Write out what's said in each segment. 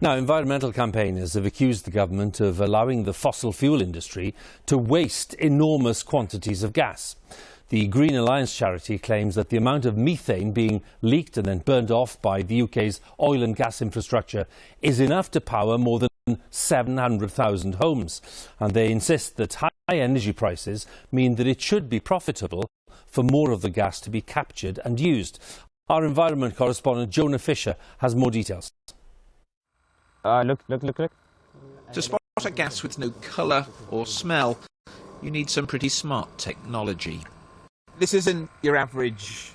Now, environmental campaigners have accused the government of allowing the fossil fuel industry to waste enormous quantities of gas. The Green Alliance charity claims that the amount of methane being leaked and then burnt off by the UK's oil and gas infrastructure is enough to power more than 700,000 homes. And they insist that high energy prices mean that it should be profitable for more of the gas to be captured and used. Our environment correspondent Jonah Fisher has more details. Look. To spot a gas with no colour or smell, you need some pretty smart technology. This isn't your average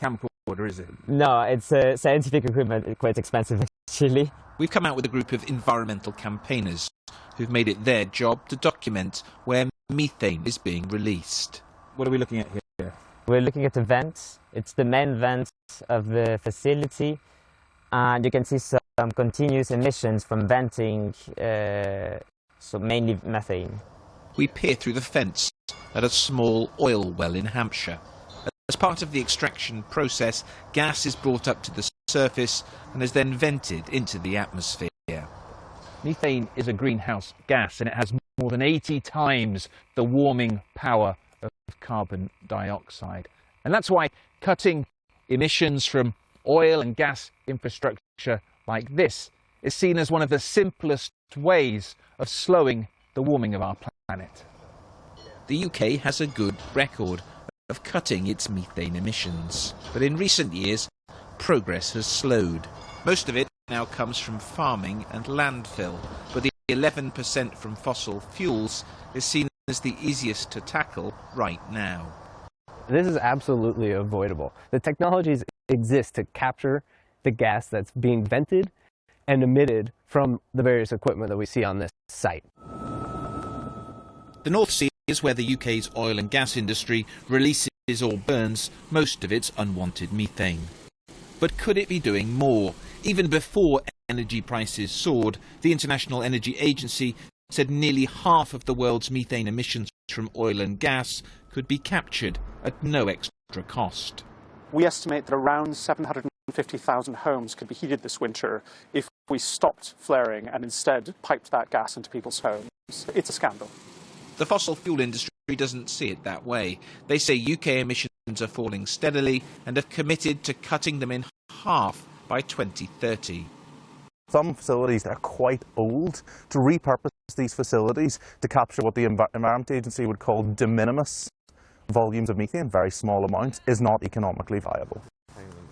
camcorder, is it? No, it's scientific equipment, quite expensive actually. We've come out with a group of environmental campaigners who've made it their job to document where methane is being released. What are we looking at here? We're looking at the vents. It's the main vents of the facility, and you can see some continuous emissions from venting, so mainly methane. We peer through the fence at a small oil well in Hampshire. As part of the extraction process, gas is brought up to the surface and is then vented into the atmosphere. Methane is a greenhouse gas, and it has more than 80 times the warming power of carbon dioxide. And that's why cutting emissions from oil and gas infrastructure like this is seen as one of the simplest ways of slowing the warming of our planet. The UK has a good record of cutting its methane emissions, but in recent years, progress has slowed. Most of it now comes from farming and landfill, but the 11% from fossil fuels is seen as the easiest to tackle right now. This is absolutely avoidable. The technologies exist to capture the gas that's being vented and emitted from the various equipment that we see on this site. The North Sea is where the UK's oil and gas industry releases or burns most of its unwanted methane. But could it be doing more? Even before energy prices soared, the International Energy Agency said nearly half of the world's methane emissions from oil and gas could be captured at no extra cost. We estimate that around 750,000 homes could be heated this winter if we stopped flaring and instead piped that gas into people's homes. It's a scandal. The fossil fuel industry doesn't see it that way. They say UK emissions are falling steadily and have committed to cutting them in half by 2030. Some facilities are quite old. To repurpose these facilities to capture what the Environment Agency would call de minimis volumes of methane, very small amounts, is not economically viable.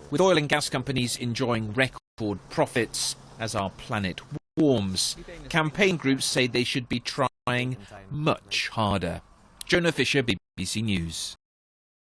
With oil and gas companies enjoying record profits as our planet warms, campaign groups say they should be trying much harder. Jonah Fisher, BBC News.